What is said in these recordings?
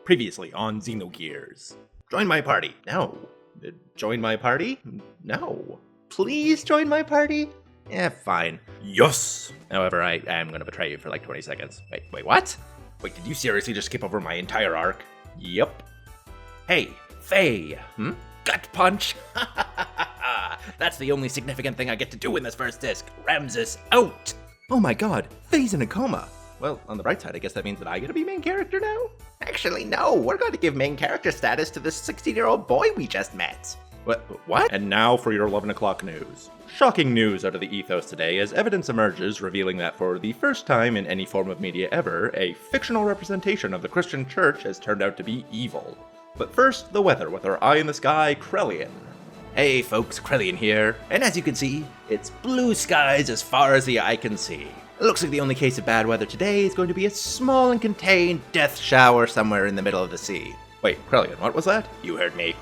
Previously on XenoGears. Join my party. No. Join my party? No. Please join my party? Fine. Yes! However, I am gonna betray you for like 20 seconds. Wait, what? Wait, did you seriously just skip over my entire arc? Yep. Hey, Faye. Gut punch? That's the only significant thing I get to do in this first disc. Ramses out! Oh my god, Faye's in a coma. Well, on the bright side, I guess that means that I get to be main character now? Actually, no, we're going to give main character status to this 16-year-old boy we just met. What? And now for your 11 o'clock news. Shocking news out of the ethos today as evidence emerges revealing that for the first time in any form of media ever, a fictional representation of the Christian church has turned out to be evil. But first, the weather with our eye in the sky, Krellian. Hey folks, Krellian here, and as you can see, it's blue skies as far as the eye can see. It looks like the only case of bad weather today is going to be a small and contained death shower somewhere in the middle of the sea. Wait, Krellian, what was that? You heard me.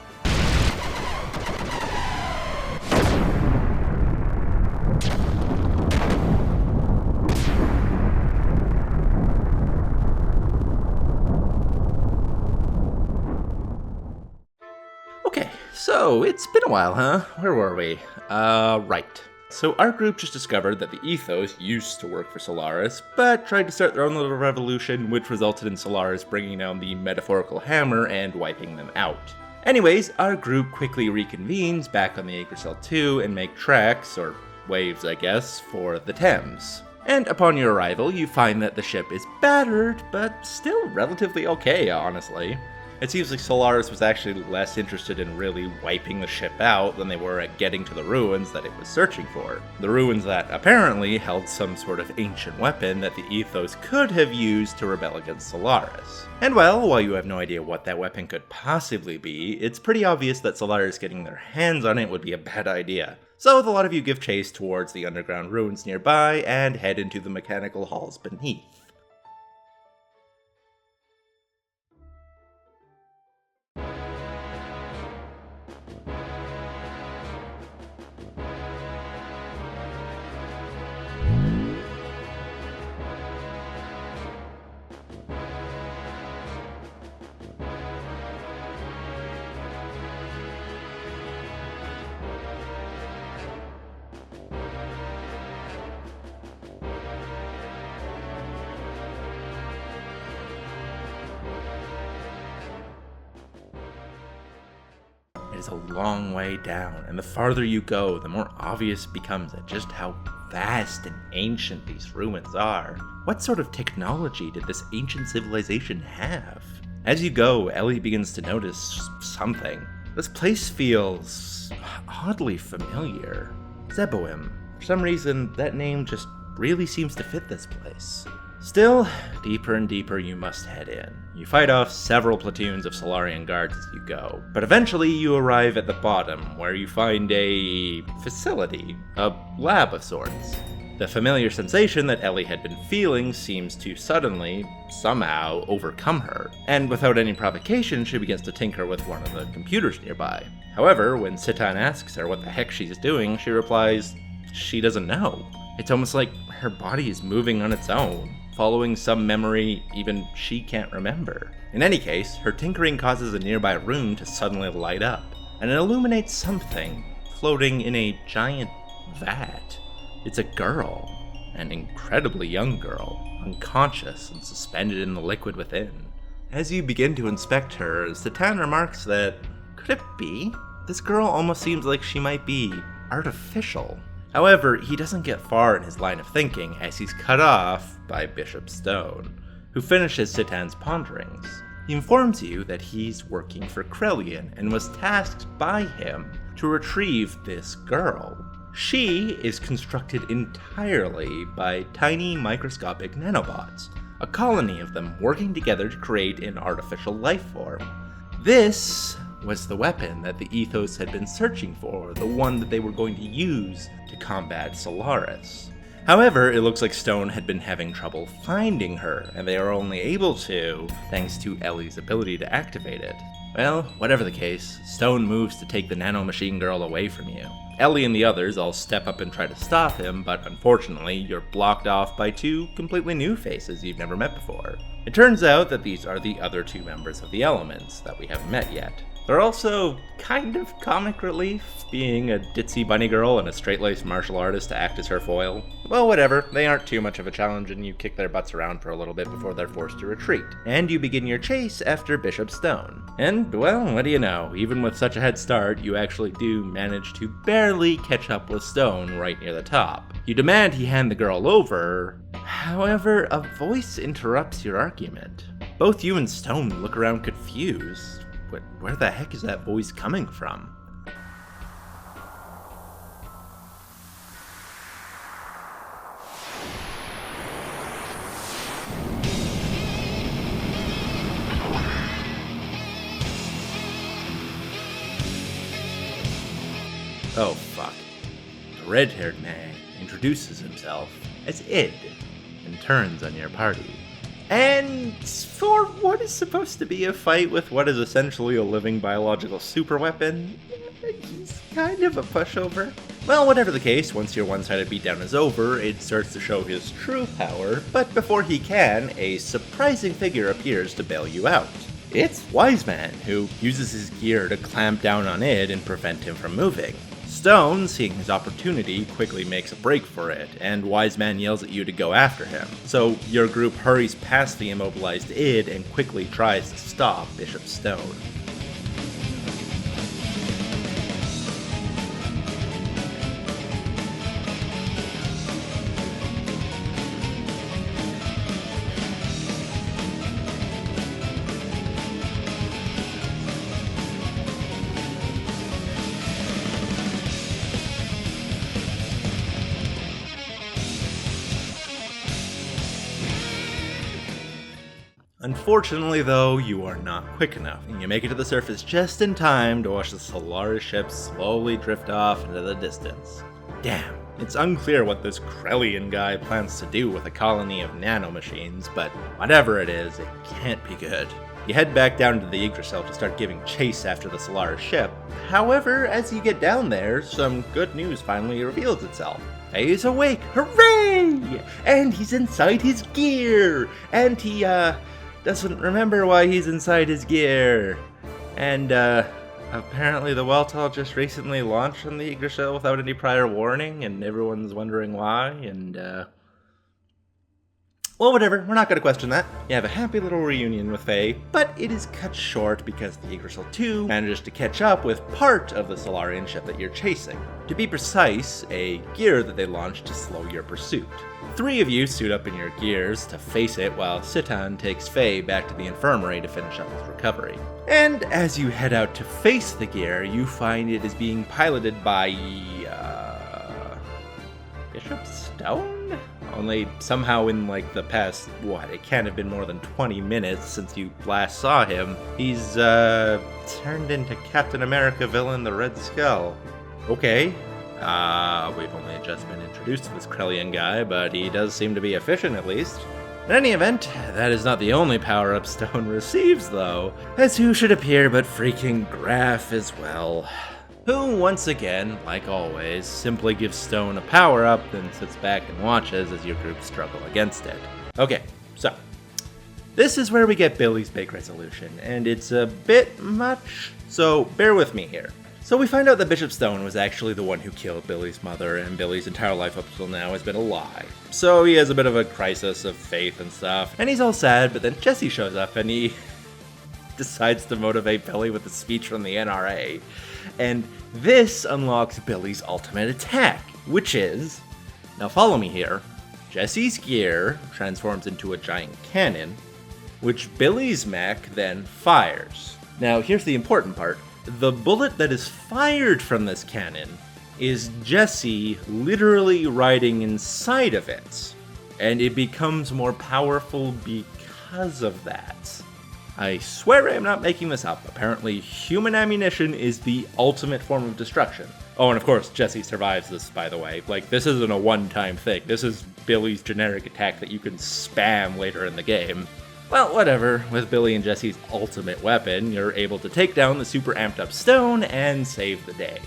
Okay, so it's been a while, huh? Where were we? Right. So our group just discovered that the ethos used to work for Solaris, but tried to start their own little revolution, which resulted in Solaris bringing down the metaphorical hammer and wiping them out. Anyways, our group quickly reconvenes back on the Yggdrasil 2 and make tracks, or waves I guess, for the Thames. And upon your arrival, you find that the ship is battered, but still relatively okay, honestly. It seems like Solaris was actually less interested in really wiping the ship out than they were at getting to the ruins that it was searching for. The ruins that apparently held some sort of ancient weapon that the ethos could have used to rebel against Solaris. And well, while you have no idea what that weapon could possibly be, it's pretty obvious that Solaris getting their hands on it would be a bad idea. So the lot of you give chase towards the underground ruins nearby and head into the mechanical halls beneath. It is a long way down, and the farther you go, the more obvious it becomes just how vast and ancient these ruins are. What sort of technology did this ancient civilization have? As you go, Ellie begins to notice something. This place feels oddly familiar. Zeboim. For some reason, that name just really seems to fit this place. Still, deeper and deeper you must head in. You fight off several platoons of Solarian guards as you go, but eventually you arrive at the bottom, where you find a facility, a lab of sorts. The familiar sensation that Ellie had been feeling seems to suddenly, somehow, overcome her, and without any provocation she begins to tinker with one of the computers nearby. However, when Sitan asks her what the heck she's doing, she replies, she doesn't know. It's almost like her body is moving on its own, following some memory even she can't remember. In any case, her tinkering causes a nearby room to suddenly light up, and it illuminates something floating in a giant vat. It's a girl, an incredibly young girl, unconscious and suspended in the liquid within. As you begin to inspect her, Sitan remarks that, could it be? This girl almost seems like she might be artificial. However, he doesn't get far in his line of thinking as he's cut off by Bishop Stone, who finishes Sitan's ponderings. He informs you that he's working for Krellian and was tasked by him to retrieve this girl. She is constructed entirely by tiny microscopic nanobots, a colony of them working together to create an artificial life form. This was the weapon that the ethos had been searching for, the one that they were going to use to combat Solaris. However, it looks like Stone had been having trouble finding her, and they are only able to thanks to Ellie's ability to activate it. Well, whatever the case, Stone moves to take the nano-machine girl away from you. Ellie and the others all step up and try to stop him, but unfortunately, you're blocked off by two completely new faces you've never met before. It turns out that these are the other two members of the Elements that we haven't met yet. They're also kind of comic relief, being a ditzy bunny girl and a straight-laced martial artist to act as her foil. Well, whatever, they aren't too much of a challenge, and you kick their butts around for a little bit before they're forced to retreat. And you begin your chase after Bishop Stone. And, well, what do you know, even with such a head start, you actually do manage to barely catch up with Stone right near the top. You demand he hand the girl over, however, a voice interrupts your argument. Both you and Stone look around confused. But where the heck is that voice coming from? Oh fuck. The red-haired man introduces himself as Id and turns on your party. And for what is supposed to be a fight with what is essentially a living biological superweapon, he's kind of a pushover. Well, whatever the case, once your one-sided beatdown is over, it starts to show his true power, but before he can, a surprising figure appears to bail you out. It's Wiseman, who uses his gear to clamp down on Id and prevent him from moving. Stone, seeing his opportunity, quickly makes a break for it, and Wiseman yells at you to go after him. So your group hurries past the immobilized Id and quickly tries to stop Bishop Stone. Unfortunately, though, you are not quick enough, and you make it to the surface just in time to watch the Solaris ship slowly drift off into the distance. Damn, it's unclear what this Krellian guy plans to do with a colony of nanomachines, but whatever it is, it can't be good. You head back down to the Yggdrasil to start giving chase after the Solaris ship. However, as you get down there, some good news finally reveals itself. Faye is awake, hooray! And he's inside his gear! And he, doesn't remember why he's inside his gear. And, apparently the Weltall just recently launched on the Yggdrasil without any prior warning, and everyone's wondering why, and, well, whatever, we're not gonna question that. You have a happy little reunion with Faye, but it is cut short because the Yggdrasil 2 manages to catch up with part of the Solarian ship that you're chasing. To be precise, a gear that they launched to slow your pursuit. 3 of you suit up in your gears to face it while Sitan takes Faye back to the infirmary to finish up his recovery. And as you head out to face the gear, you find it is being piloted by, Bishop Stone? Only somehow in like the past, it can't have been more than 20 minutes since you last saw him, he's, turned into Captain America villain the Red Skull. Okay. We've only just been introduced to this Krellian guy, but he does seem to be efficient at least. In any event, that is not the only power-up Stone receives, though, as who should appear but freaking Graf as well. Who, once again, like always, simply gives Stone a power-up, then sits back and watches as your group struggle against it. Okay, so, this is where we get Billy's big resolution, and it's a bit much, so bear with me here. So we find out that Bishop Stone was actually the one who killed Billy's mother, and Billy's entire life up till now has been a lie. So he has a bit of a crisis of faith and stuff, and he's all sad, but then Jesse shows up and he decides to motivate Billy with a speech from the NRA. And this unlocks Billy's ultimate attack, which is, now follow me here, Jesse's gear transforms into a giant cannon, which Billy's mech then fires. Now here's the important part. The bullet that is fired from this cannon is Jesse literally riding inside of it, and it becomes more powerful because of that. I swear I am not making this up. Apparently, human ammunition is the ultimate form of destruction. Oh, and of course, Jesse survives this, by the way. Like, this isn't a one-time thing. This is Billy's generic attack that you can spam later in the game. Well, whatever, with Billy and Jesse's ultimate weapon, you're able to take down the super amped up Stone and save the day.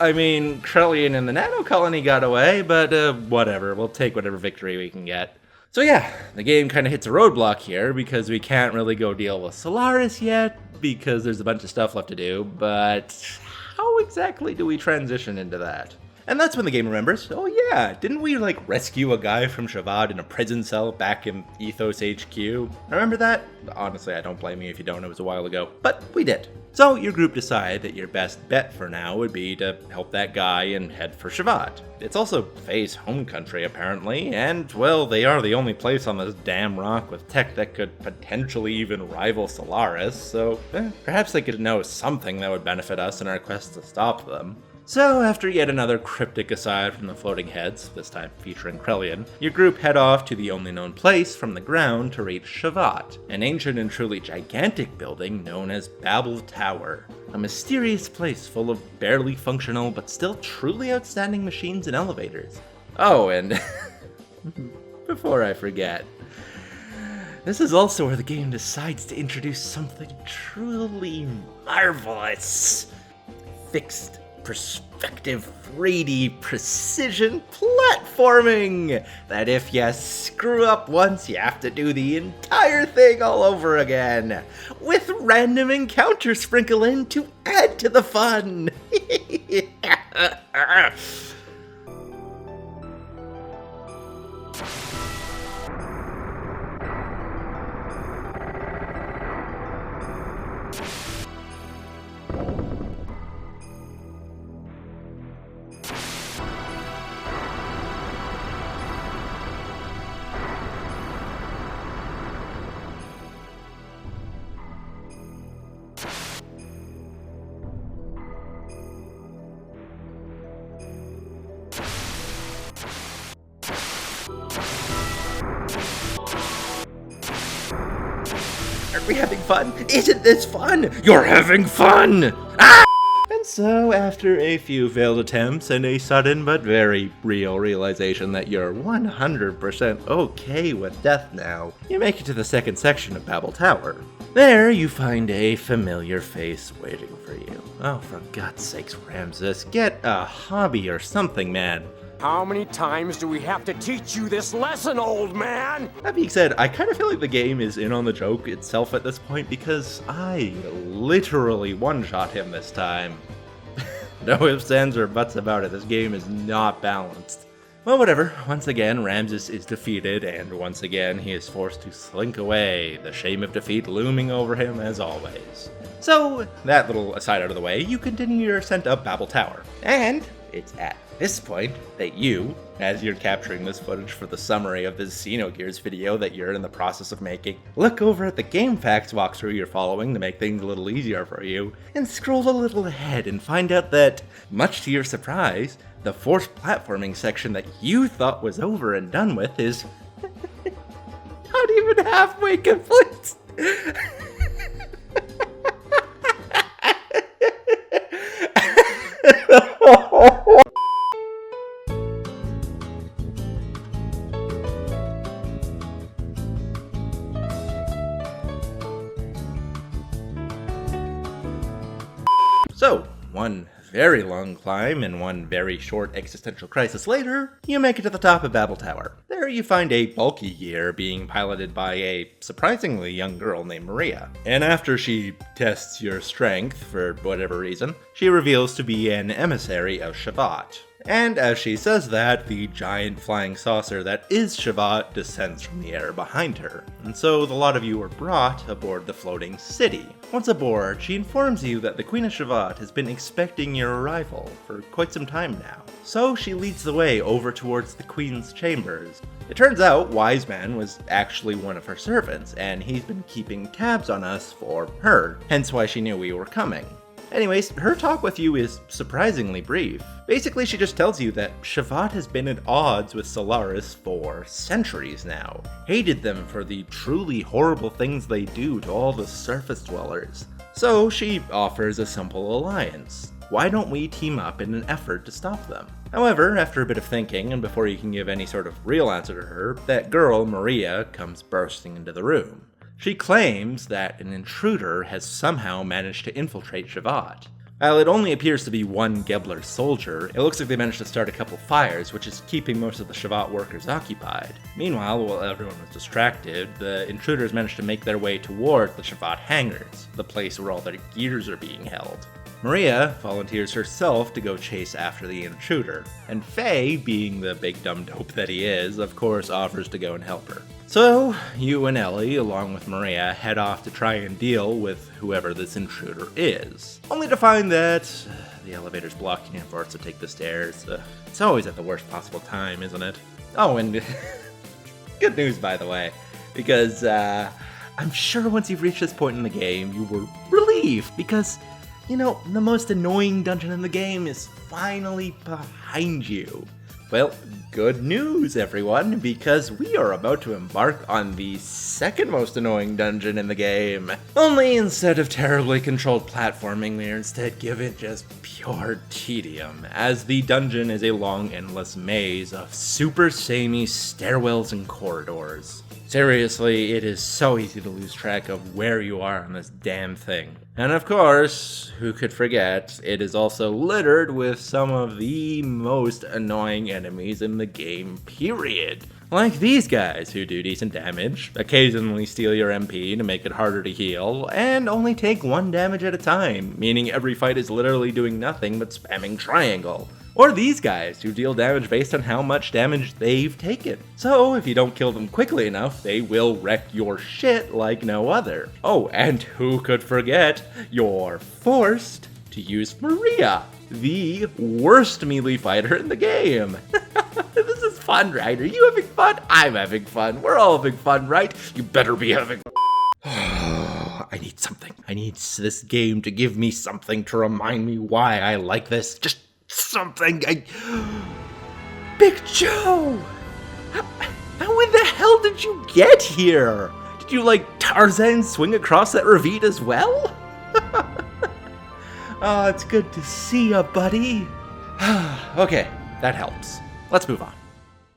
I mean, Krellian and the Nano Colony got away, but whatever, we'll take whatever victory we can get. So yeah, the game kind of hits a roadblock here because we can't really go deal with Solaris yet because there's a bunch of stuff left to do, but how exactly do we transition into that? And that's when the game remembers, oh yeah, didn't we rescue a guy from Shevat in a prison cell back in Ethos HQ? Remember that? Honestly, I don't blame you if you don't, it was a while ago, but we did. So your group decide that your best bet for now would be to help that guy and head for Shevat. It's also Faye's home country apparently, and well, they are the only place on this damn rock with tech that could potentially even rival Solaris, so perhaps they could know something that would benefit us in our quest to stop them. So, after yet another cryptic aside from the floating heads, this time featuring Krellian, your group head off to the only known place from the ground to reach Shevat, an ancient and truly gigantic building known as Babel Tower, a mysterious place full of barely functional but still truly outstanding machines and elevators. Oh, and before I forget, this is also where the game decides to introduce something truly marvelous. Fixed perspective 3D precision platforming that if you screw up once you have to do the entire thing all over again with random encounters sprinkled in to add to the fun. Are we having fun? Isn't this fun? You're having fun! Ah! And so, after a few failed attempts and a sudden but very real realization that you're 100% okay with death now, you make it to the second section of Babel Tower. There, you find a familiar face waiting for you. Oh, for God's sakes, Ramses, get a hobby or something, man. How many times do we have to teach you this lesson, old man? That being said, I kind of feel like the game is in on the joke itself at this point because I literally one-shot him this time. No ifs, ands, or buts about it, this game is not balanced. Well, whatever, once again Ramses is defeated, and once again he is forced to slink away, the shame of defeat looming over him as always. So, that little aside out of the way, you continue your ascent up Babel Tower, and it's at this point that you, as you're capturing this footage for the summary of this XenoGears video that you're in the process of making, look over at the GameFAQs walkthrough you're following to make things a little easier for you, and scroll a little ahead and find out that, much to your surprise, the forced platforming section that you thought was over and done with is not even halfway complete. So, one very long climb and one very short existential crisis later, you make it to the top of Babel Tower. There you find a bulky gear being piloted by a surprisingly young girl named Maria. And after she tests your strength for whatever reason, she reveals to be an emissary of Shevat. And as she says that, the giant flying saucer that is Shevat descends from the air behind her. And so the lot of you are brought aboard the floating city. Once aboard, she informs you that the Queen of Shevat has been expecting your arrival for quite some time now. So she leads the way over towards the Queen's chambers. It turns out Wise Man was actually one of her servants, and he's been keeping tabs on us for her, hence why she knew we were coming. Anyways, her talk with you is surprisingly brief. Basically, she just tells you that Shevat has been at odds with Solaris for centuries now, hated them for the truly horrible things they do to all the surface dwellers. So she offers a simple alliance. Why don't we team up in an effort to stop them? However, after a bit of thinking, and before you can give any sort of real answer to her, that girl, Maria, comes bursting into the room. She claims that an intruder has somehow managed to infiltrate Shevat. While it only appears to be one Gebler soldier, it looks like they managed to start a couple fires, which is keeping most of the Shevat workers occupied. Meanwhile, while everyone was distracted, the intruders managed to make their way toward the Shevat hangars, the place where all their gears are being held. Maria volunteers herself to go chase after the intruder, and Faye, being the big dumb dope that he is, of course offers to go and help her. So, you and Ellie, along with Maria, head off to try and deal with whoever this intruder is, only to find that the elevator's blocking him for us to take the stairs. It's always at the worst possible time, isn't it? Oh, and good news, by the way, because I'm sure once you've reached this point in the game, you were relieved, because you know, the most annoying dungeon in the game is finally behind you. Well, good news, everyone, because we are about to embark on the second most annoying dungeon in the game. Only instead of terribly controlled platforming, we are instead given just pure tedium, as the dungeon is a long, endless maze of super samey stairwells and corridors. Seriously, it is so easy to lose track of where you are on this damn thing. And of course, who could forget, it is also littered with some of the most annoying enemies in the game, period. Like these guys, who do decent damage, occasionally steal your MP to make it harder to heal, and only take 1 damage at a time, meaning every fight is literally doing nothing but spamming triangle. Or these guys, who deal damage based on how much damage they've taken. So, if you don't kill them quickly enough, they will wreck your shit like no other. Oh, and who could forget, you're forced to use Maria, the worst melee fighter in the game. This is fun, right? Are you having fun? I'm having fun. We're all having fun, right? You better be having fun. I need something. I need this game to give me something to remind me why I like this. Just something. Big Joe! How in the hell did you get here? Did you, like, Tarzan swing across that ravine as well? Oh, it's good to see ya, buddy. Okay, that helps. Let's move on.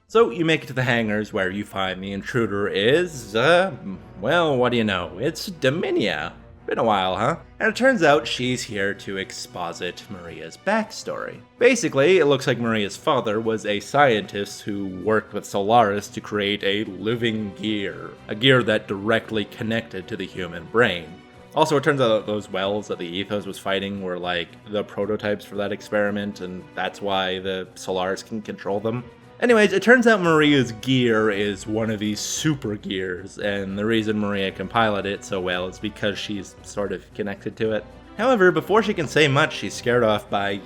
So you make it to the hangars where you find the intruder is, well, what do you know? It's Dominia. Been a while, huh? And it turns out she's here to exposit Maria's backstory. Basically, it looks like Maria's father was a scientist who worked with Solaris to create a living gear, a gear that directly connected to the human brain. Also, it turns out that those wells that the ethos was fighting were like the prototypes for that experiment, and that's why the Solaris can control them. Anyways, it turns out Maria's gear is one of these super gears, and the reason Maria can pilot it so well is because she's sort of connected to it. However, before she can say much, she's scared off by,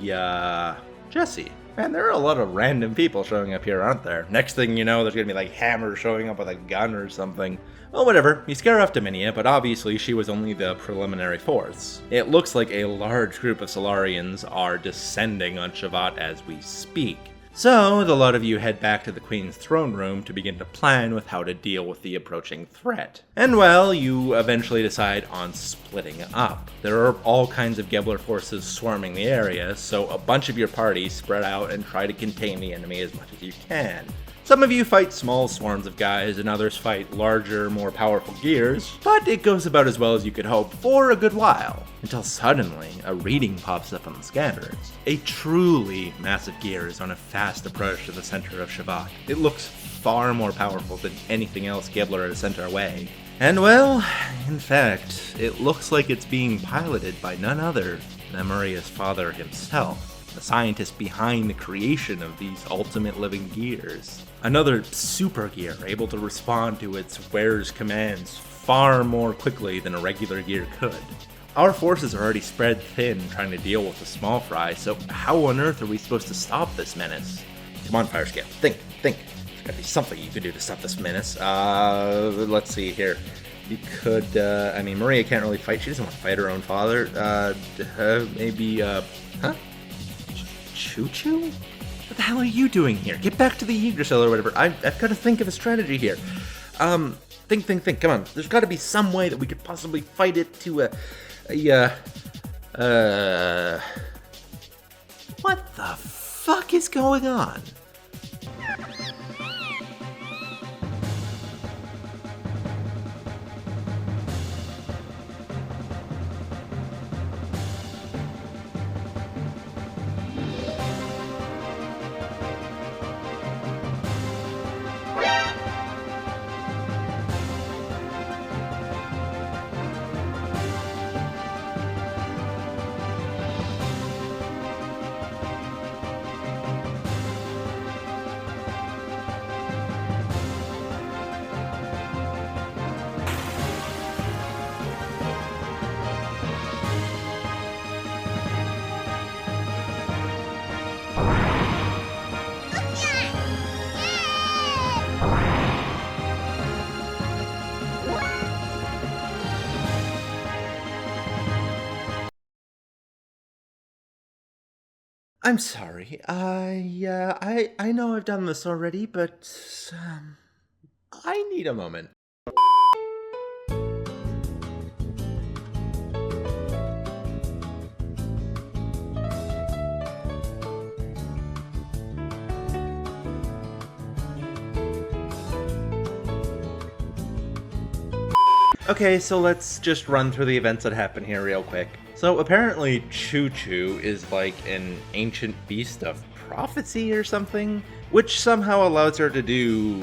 Jesse. Man, there are a lot of random people showing up here, aren't there? Next thing you know, there's gonna be like Hammer showing up with a gun or something. Well, whatever, you scare off Dominia, but obviously she was only the preliminary force. It looks like a large group of Solarians are descending on Shevat as we speak. So, the lot of you head back to the Queen's throne room to begin to plan with how to deal with the approaching threat. And well, you eventually decide on splitting up. There are all kinds of Gebler forces swarming the area, so a bunch of your party spread out and try to contain the enemy as much as you can. Some of you fight small swarms of guys, and others fight larger, more powerful gears, but it goes about as well as you could hope for a good while, until suddenly a reading pops up on the scanners. A truly massive gear is on a fast approach to the center of Shevat. It looks far more powerful than anything else Gebler has sent our way. And well, in fact, it looks like it's being piloted by none other than Maria's father himself, the scientist behind the creation of these ultimate living gears. Another super gear able to respond to its wearer's commands far more quickly than a regular gear could. Our forces are already spread thin trying to deal with the small fry, so how on earth are we supposed to stop this menace? Come on, Firescale, think. There's gotta be something you can do to stop this menace. Let's see here. You could, Maria can't really fight. She doesn't want to fight her own father. Maybe, Choo-Choo? What the hell are you doing here? Get back to the Yggdrasil or whatever. I've got to think of a strategy here. Think. Come on. There's got to be some way that we could possibly fight it to What the fuck is going on? I'm sorry. I know I've done this already, but I need a moment. Okay, so let's just run through the events that happen here real quick. So apparently Choo Choo is like an ancient beast of prophecy or something, which somehow allows her to do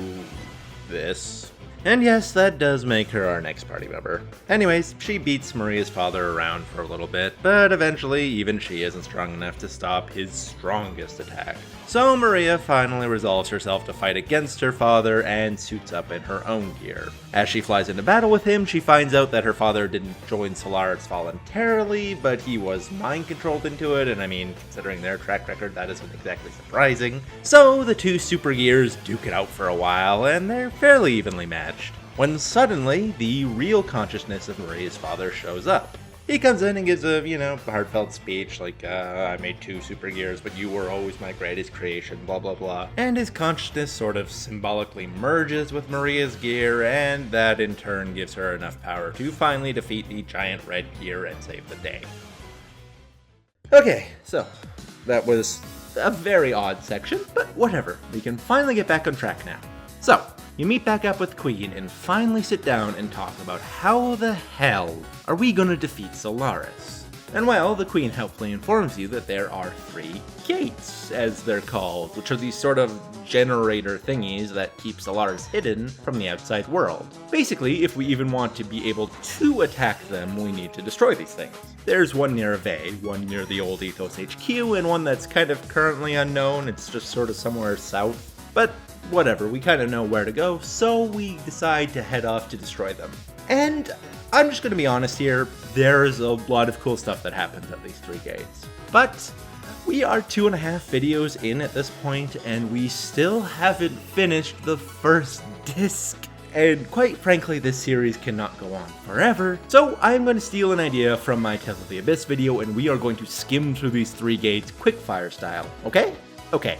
this. And yes, that does make her our next party member. Anyways, she beats Maria's father around for a little bit, but eventually even she isn't strong enough to stop his strongest attack. So Maria finally resolves herself to fight against her father and suits up in her own gear. As she flies into battle with him, she finds out that her father didn't join Solaris voluntarily, but he was mind-controlled into it, and I mean, considering their track record, that isn't exactly surprising. So the two super gears duke it out for a while, and they're fairly evenly matched, when suddenly the real consciousness of Maria's father shows up. He comes in and gives a, heartfelt speech like, I made 2 super gears, but you were always my greatest creation, blah blah blah. And his consciousness sort of symbolically merges with Maria's gear, and that in turn gives her enough power to finally defeat the giant red gear and save the day. Okay, so that was a very odd section, but whatever. We can finally get back on track now. So, you meet back up with Queen and finally sit down and talk about how the hell are we gonna defeat Solaris. And well, the Queen helpfully informs you that there are 3 gates, as they're called, which are these sort of generator thingies that keep Solaris hidden from the outside world. Basically, if we even want to be able to attack them, we need to destroy these things. There's one near Ave, one near the old Ethos HQ, and one that's kind of currently unknown. It's just sort of somewhere south. But whatever, we kind of know where to go, so we decide to head off to destroy them. And I'm just going to be honest here, there's a lot of cool stuff that happens at these 3 gates. But we are 2.5 videos in at this point, and we still haven't finished the first disc. And quite frankly, this series cannot go on forever, so I'm going to steal an idea from my Tales of the Abyss video, and we are going to skim through these 3 gates quickfire style, okay? Okay.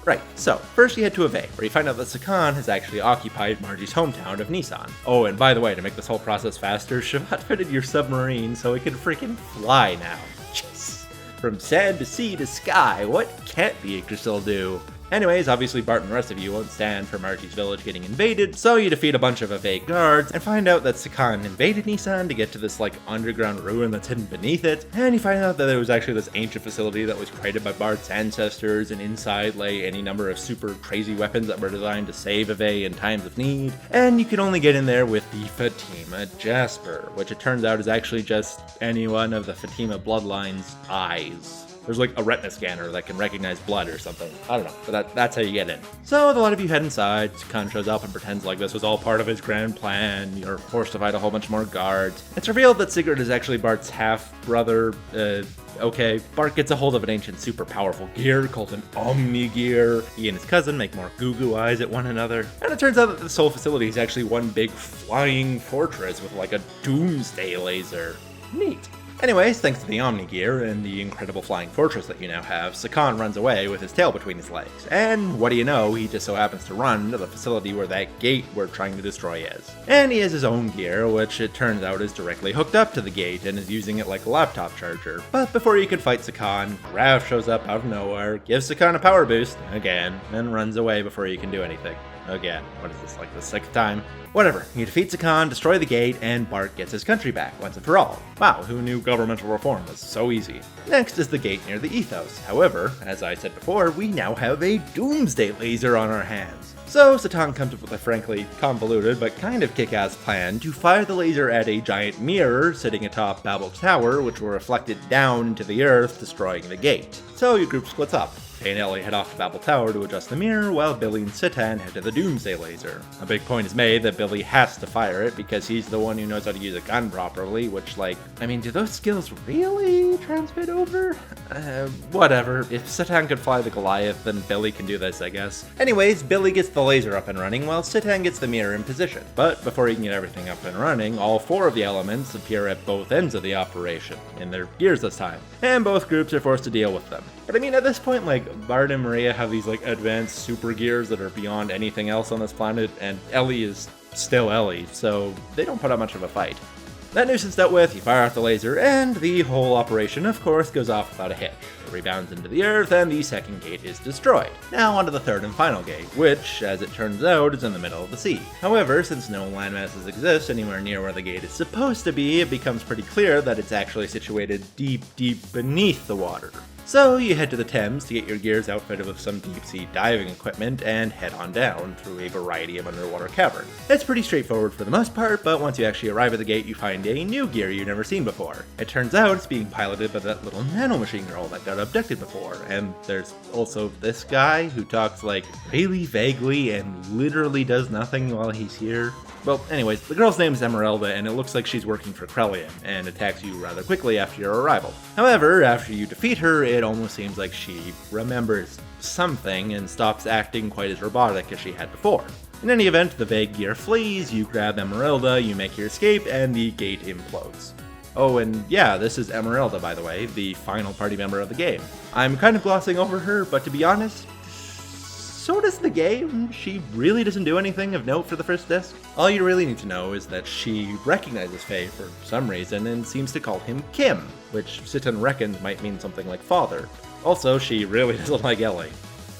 Right, so first you head to Ave, where you find out that Psyncin has actually occupied Margie's hometown of Nissan. Oh, and by the way, to make this whole process faster, Shevat fitted your submarine so it can freaking fly now. Jeez. From sand to sea to sky, what can't the Yggdrasil do? Anyways, obviously Bart and the rest of you won't stand for Margie's village getting invaded, so you defeat a bunch of Ave guards and find out that Psyncin invaded Nissan to get to this underground ruin that's hidden beneath it, and you find out that there was actually this ancient facility that was created by Bart's ancestors, and inside lay any number of super crazy weapons that were designed to save Ave in times of need, and you can only get in there with the Fatima Jasper, which it turns out is actually just any one of the Fatima bloodline's eyes. There's like a retina scanner that can recognize blood or something. I don't know, but that's how you get in. So a lot of you head inside. Psyncin shows up and pretends like this was all part of his grand plan. You're forced to fight a whole bunch more guards. It's revealed that Sigurd is actually Bart's half-brother. Okay, Bart gets a hold of an ancient super powerful gear called an Omni Gear. He and his cousin make more goo-goo eyes at one another. And it turns out that this whole facility is actually one big flying fortress with like a doomsday laser. Neat. Anyways, thanks to the Omni Gear and the incredible flying fortress that you now have, Psyncin runs away with his tail between his legs. And what do you know, he just so happens to run to the facility where that gate we're trying to destroy is. And he has his own gear, which it turns out is directly hooked up to the gate and is using it like a laptop charger. But before you can fight Psyncin, Raph shows up out of nowhere, gives Psyncin a power boost, again, and runs away before you can do anything. Again, what is this, like the 6th time? Whatever, you defeat Psyncin, destroy the gate, and Bart gets his country back once and for all. Wow, who knew governmental reform was so easy? Next is the gate near the Ethos. However, as I said before, we now have a doomsday laser on our hands. So Sitan comes up with a frankly convoluted but kind of kick-ass plan to fire the laser at a giant mirror sitting atop Babel Tower, which will reflect it down into the earth, destroying the gate. So your group splits up. Kay and Ellie head off to Babel Tower to adjust the mirror, while Billy and Sitan head to the Doomsday Laser. A big point is made that Billy has to fire it because he's the one who knows how to use a gun properly, which, do those skills really transmit over? Whatever. If Sitan could fly the Goliath, then Billy can do this, I guess. Anyways, Billy gets the laser up and running, while Sitan gets the mirror in position. But before he can get everything up and running, all 4 of the elements appear at both ends of the operation, in their gears this time, and both groups are forced to deal with them. But I mean, at this point, like, Bard and Maria have these, like, advanced super gears that are beyond anything else on this planet, and Ellie is still Ellie, so they don't put up much of a fight. That nuisance dealt with, you fire out the laser, and the whole operation, of course, goes off without a hitch. It rebounds into the earth, and the second gate is destroyed. Now onto the third and final gate, which, as it turns out, is in the middle of the sea. However, since no landmasses exist anywhere near where the gate is supposed to be, it becomes pretty clear that it's actually situated deep, deep beneath the water. So you head to the Thames to get your gears outfitted with some deep-sea diving equipment and head on down through a variety of underwater caverns. It's pretty straightforward for the most part, but once you actually arrive at the gate, you find a new gear you've never seen before. It turns out it's being piloted by that little nano machine girl that got abducted before, and there's also this guy who talks like really vaguely and literally does nothing while he's here. Well, anyways, the girl's name is Emeralda, and it looks like she's working for Krelian, and attacks you rather quickly after your arrival. However, after you defeat her, it almost seems like she remembers something and stops acting quite as robotic as she had before. In any event, the vague gear flees, you grab Emeralda, you make your escape, and the gate implodes. Oh, and yeah, this is Emeralda, by the way, the final party member of the game. I'm kind of glossing over her, but to be honest, so does the game. She really doesn't do anything of note for the first disc. All you really need to know is that she recognizes Faye for some reason and seems to call him Kim, which Sitan reckons might mean something like father. Also, she really doesn't like Ellie.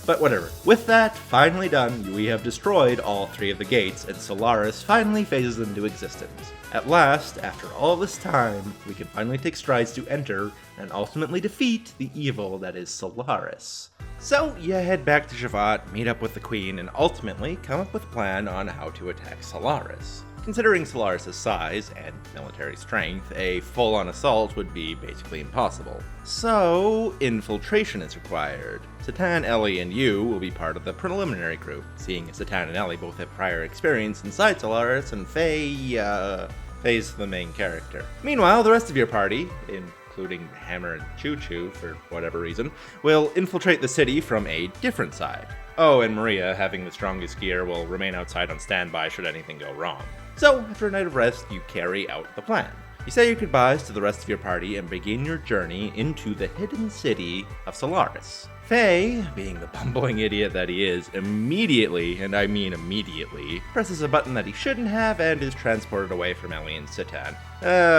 But whatever. With that finally done, we have destroyed all three of the gates, and Solaris finally phases into existence. At last, after all this time, we can finally take strides to enter and ultimately defeat the evil that is Solaris. So you head back to Shevat, meet up with the Queen, and ultimately come up with a plan on how to attack Solaris. Considering Solaris' size and military strength, a full-on assault would be basically impossible. So, infiltration is required. Sitan, Ellie, and you will be part of the preliminary group, seeing as Sitan and Ellie both have prior experience inside Solaris, and Faye's the main character. Meanwhile, the rest of your party, including Hammer and Choo Choo for whatever reason, will infiltrate the city from a different side. Oh, and Maria, having the strongest gear, will remain outside on standby should anything go wrong. So, after a night of rest, you carry out the plan. You say your goodbyes to the rest of your party and begin your journey into the hidden city of Solaris. Faye, being the bumbling idiot that he is, immediately, and I mean immediately, presses a button that he shouldn't have and is transported away from Ellie and Sitan.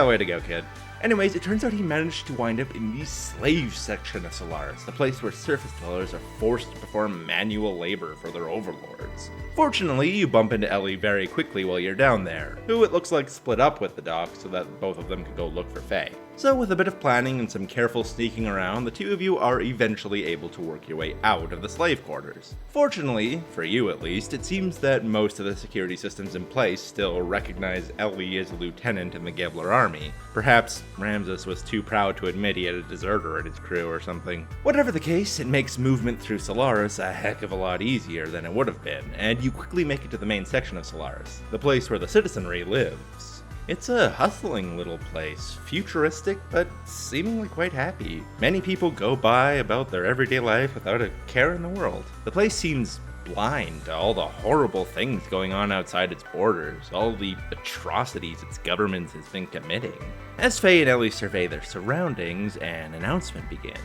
Way to go, kid. Anyways, it turns out he managed to wind up in the slave section of Solaris, the place where surface dwellers are forced to perform manual labor for their overlords. Fortunately, you bump into Ellie very quickly while you're down there, who it looks like split up with the doc so that both of them could go look for Faye. So with a bit of planning and some careful sneaking around, the two of you are eventually able to work your way out of the slave quarters. Fortunately, for you at least, it seems that most of the security systems in place still recognize Ellie as a lieutenant in the Gebler army. Perhaps Ramses was too proud to admit he had a deserter in his crew or something. Whatever the case, it makes movement through Solaris a heck of a lot easier than it would have been, and you quickly make it to the main section of Solaris, the place where the citizenry lives. It's a hustling little place, futuristic but seemingly quite happy. Many people go by about their everyday life without a care in the world. The place seems blind to all the horrible things going on outside its borders, all the atrocities its government has been committing. As Faye and Ellie survey their surroundings, an announcement begins.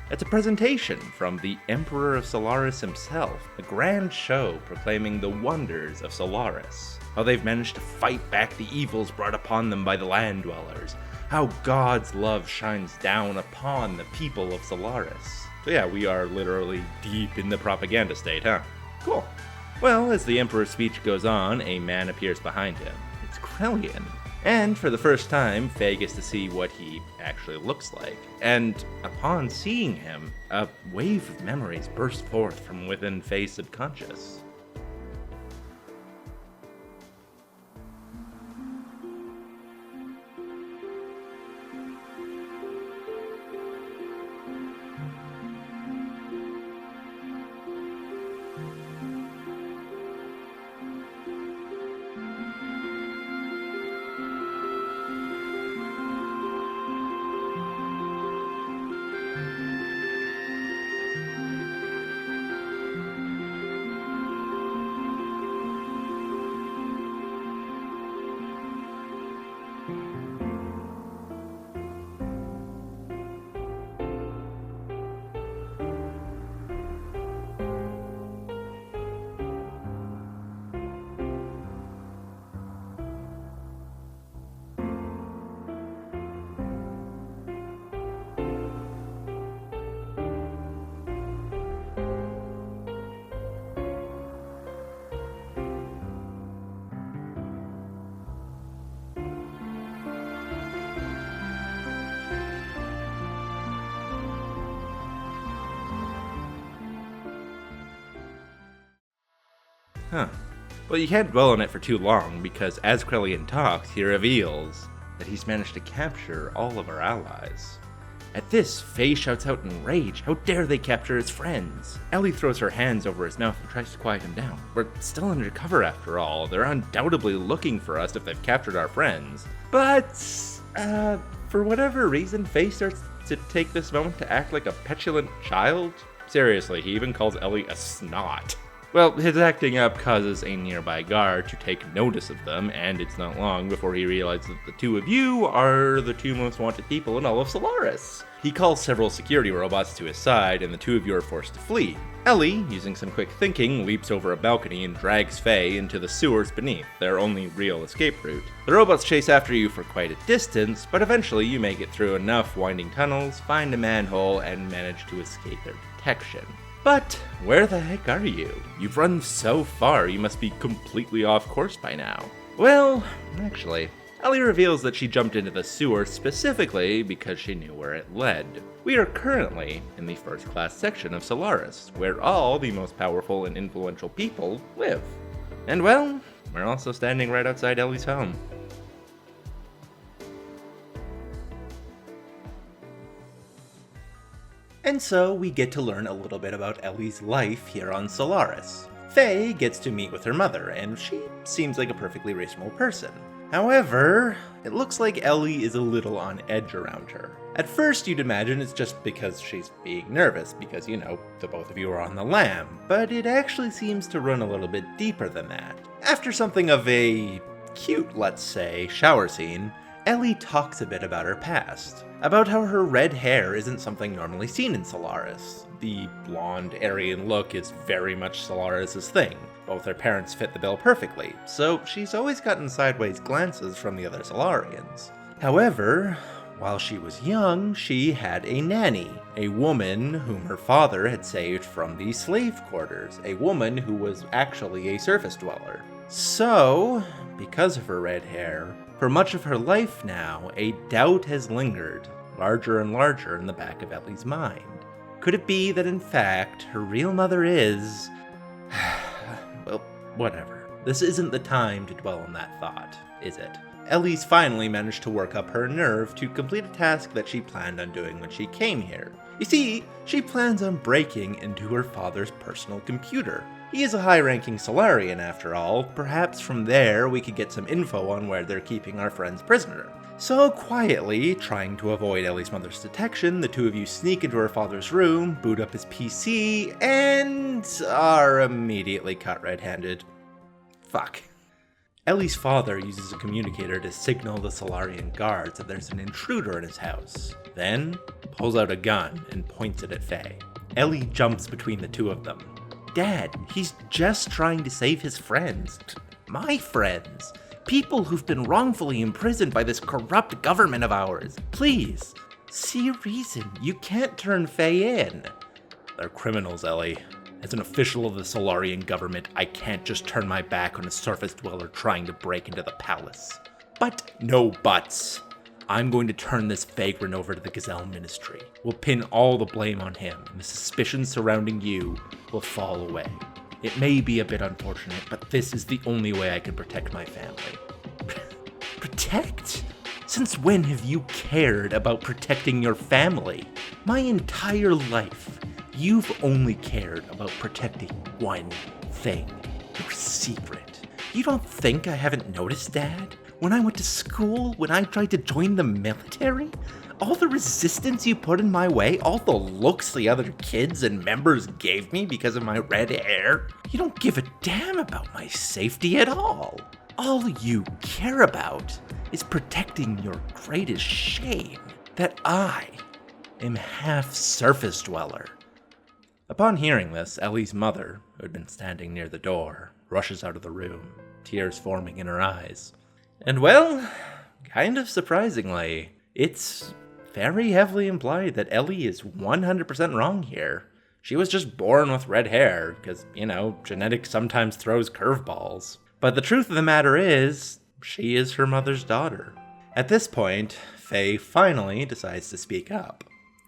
It's a presentation from the Emperor of Solaris himself, a grand show proclaiming the wonders of Solaris. How they've managed to fight back the evils brought upon them by the land dwellers. How God's love shines down upon the people of Solaris. So yeah, we are literally deep in the propaganda state, huh? Cool. Well, as the Emperor's speech goes on, a man appears behind him. It's Krelian. And for the first time, Faye gets to see what he actually looks like. And upon seeing him, a wave of memories burst forth from within Faye's subconscious. Huh. Well, you can't dwell on it for too long, because as Krellian talks, he reveals that he's managed to capture all of our allies. At this, Faye shouts out in rage, how dare they capture his friends? Ellie throws her hands over his mouth and tries to quiet him down. We're still undercover after all. They're undoubtedly looking for us if they've captured our friends. But, for whatever reason, Faye starts to take this moment to act like a petulant child. Seriously, he even calls Ellie a snot. Well, his acting up causes a nearby guard to take notice of them, and it's not long before he realizes that the two of you are the two most wanted people in all of Solaris. He calls several security robots to his side, and the two of you are forced to flee. Ellie, using some quick thinking, leaps over a balcony and drags Faye into the sewers beneath, their only real escape route. The robots chase after you for quite a distance, but eventually you make it through enough winding tunnels, find a manhole, and manage to escape their detection. But where the heck are you? You've run so far, you must be completely off course by now. Well, actually, Ellie reveals that she jumped into the sewer specifically because she knew where it led. We are currently in the first class section of Solaris, where all the most powerful and influential people live. And well, we're also standing right outside Ellie's home. And so we get to learn a little bit about Ellie's life here on Solaris. Faye gets to meet with her mother, and she seems like a perfectly reasonable person. However, it looks like Ellie is a little on edge around her. At first you'd imagine it's just because she's being nervous, because, you know, the both of you are on the lam, but it actually seems to run a little bit deeper than that. After something of a cute, let's say, shower scene, Ellie talks a bit about her past, about how her red hair isn't something normally seen in Solaris. The blonde Aryan look is very much Solaris' thing. Both her parents fit the bill perfectly, so she's always gotten sideways glances from the other Solarians. However, while she was young, she had a nanny, a woman whom her father had saved from the slave quarters, a woman who was actually a surface dweller. So, because of her red hair, for much of her life now, a doubt has lingered, larger and larger in the back of Ellie's mind. Could it be that in fact, her real mother is... well, whatever. This isn't the time to dwell on that thought, is it? Ellie's finally managed to work up her nerve to complete a task that she planned on doing when she came here. You see, she plans on breaking into her father's personal computer. He is a high-ranking Solarian after all. Perhaps from there we could get some info on where they're keeping our friend's prisoner. So quietly, trying to avoid Ellie's mother's detection, the two of you sneak into her father's room, boot up his PC, and are immediately caught red-handed. Fuck. Ellie's father uses a communicator to signal the Solarian guards that there's an intruder in his house, then pulls out a gun and points it at Faye. Ellie jumps between the two of them. Dad, he's just trying to save his friends. My friends. People who've been wrongfully imprisoned by this corrupt government of ours. Please, see a reason. You can't turn Faye in. They're criminals, Ellie. As an official of the Solarian government, I can't just turn my back on a surface dweller trying to break into the palace. But no buts. I'm going to turn this vagrant over to the Gazelle Ministry. We'll pin all the blame on him, and the suspicions surrounding you will fall away. It may be a bit unfortunate, but this is the only way I can protect my family. Protect? Since when have you cared about protecting your family? My entire life, you've only cared about protecting one thing. Your secret. You don't think I haven't noticed, Dad? When I went to school, when I tried to join the military, all the resistance you put in my way, all the looks the other kids and members gave me because of my red hair, you don't give a damn about my safety at all. All you care about is protecting your greatest shame, that I am half surface dweller. Upon hearing this, Ellie's mother, who had been standing near the door, rushes out of the room, tears forming in her eyes. And well, kind of surprisingly, it's very heavily implied that Ellie is 100% wrong here. She was just born with red hair, because, you know, genetics sometimes throws curveballs. But the truth of the matter is, she is her mother's daughter. At this point, Faye finally decides to speak up.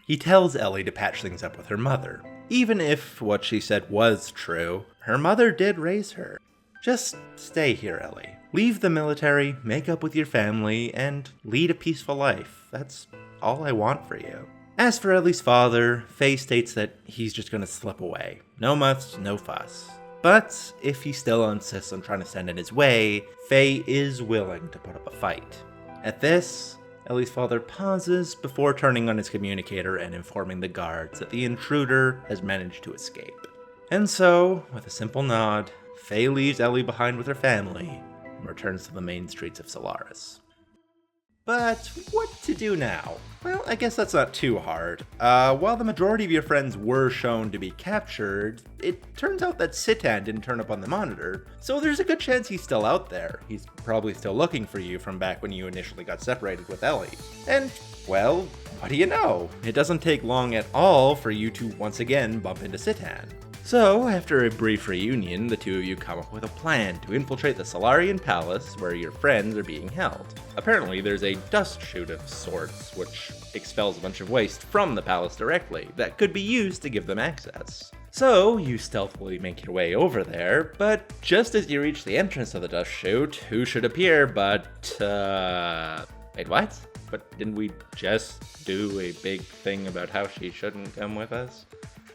He tells Ellie to patch things up with her mother. Even if what she said was true, her mother did raise her. Just stay here, Ellie. Leave the military, make up with your family, and lead a peaceful life. That's all I want for you. As for Ellie's father, Faye states that he's just gonna slip away. No muss, no fuss. But if he still insists on trying to send in his way, Faye is willing to put up a fight. At this, Ellie's father pauses before turning on his communicator and informing the guards that the intruder has managed to escape. And so, with a simple nod, Faye leaves Ellie behind with her family and returns to the main streets of Solaris. But what to do now? Well, I guess that's not too hard. While the majority of your friends were shown to be captured, it turns out that Sitan didn't turn up on the monitor, so there's a good chance he's still out there. He's probably still looking for you from back when you initially got separated with Ellie. And, well, what do you know? It doesn't take long at all for you to once again bump into Sitan. So, after a brief reunion, the two of you come up with a plan to infiltrate the Solarian Palace where your friends are being held. Apparently, there's a dust chute of sorts, which expels a bunch of waste from the palace directly, that could be used to give them access. So, you stealthily make your way over there, but just as you reach the entrance of the dust chute, who should appear but, wait, what? But didn't we just do a big thing about how she shouldn't come with us?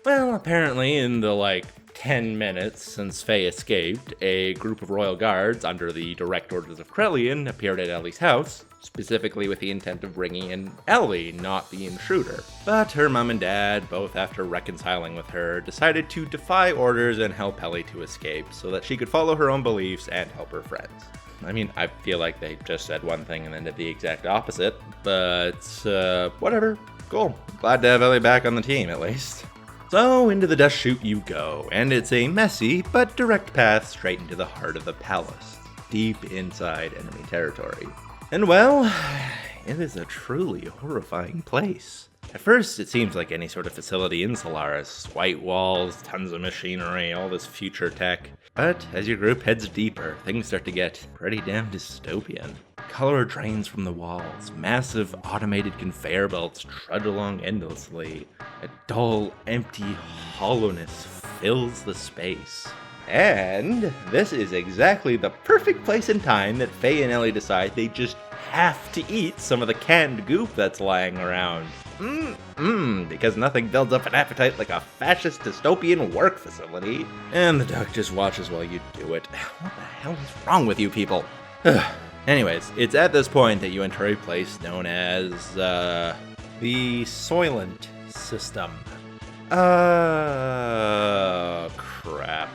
Well, apparently in the 10 minutes since Faye escaped, a group of royal guards under the direct orders of Krelian appeared at Ellie's house, specifically with the intent of bringing in Ellie, not the intruder. But her mom and dad, both after reconciling with her, decided to defy orders and help Ellie to escape so that she could follow her own beliefs and help her friends. I mean, I feel like they just said one thing and then did the exact opposite, but whatever. Cool. Glad to have Ellie back on the team, at least. So, into the dust chute you go, and it's a messy but direct path straight into the heart of the palace, deep inside enemy territory. And well, it is a truly horrifying place. At first, it seems like any sort of facility in Solaris, white walls, tons of machinery, all this future tech. But as your group heads deeper, things start to get pretty damn dystopian. Color drains from the walls, massive automated conveyor belts trudge along endlessly. A dull, empty hollowness fills the space. And this is exactly the perfect place and time that Faye and Ellie decide they just have to eat some of the canned goop that's lying around. Because nothing builds up an appetite like a fascist dystopian work facility. And the duck just watches while you do it. What the hell is wrong with you people? Anyways, it's at this point that you enter a place known as, the Soylent system. Crap.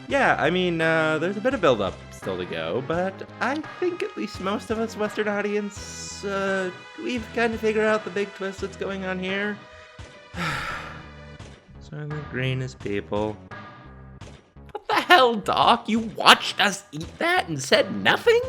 Yeah, I mean, there's a bit of build-up still to go, but I think at least most of us Western audience, we've kind of figured out the big twist that's going on here. Soylent Green is people. What the hell, Doc? You watched us eat that and said nothing?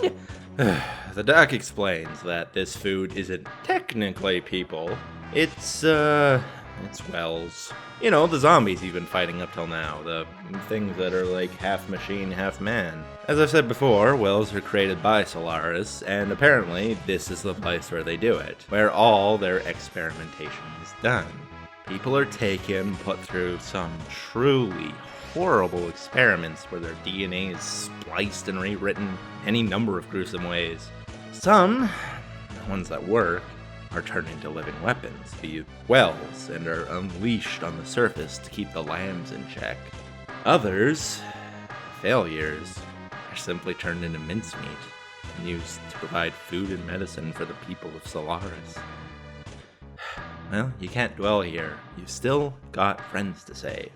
The doc explains that this food isn't technically people. It's wells. You know, the zombies you've been fighting up till now. The things that are like half machine, half man. As I've said before, wells are created by Solaris, and apparently this is the place where they do it, where all their experimentation is done. People are taken, put through some truly horrible experiments where their DNA is spliced and rewritten any number of gruesome ways. Some, the ones that work, are turned into living weapons, the wells, and are unleashed on the surface to keep the lambs in check. Others, failures, are simply turned into mincemeat and used to provide food and medicine for the people of Solaris. Well, you can't dwell here. You've still got friends to save.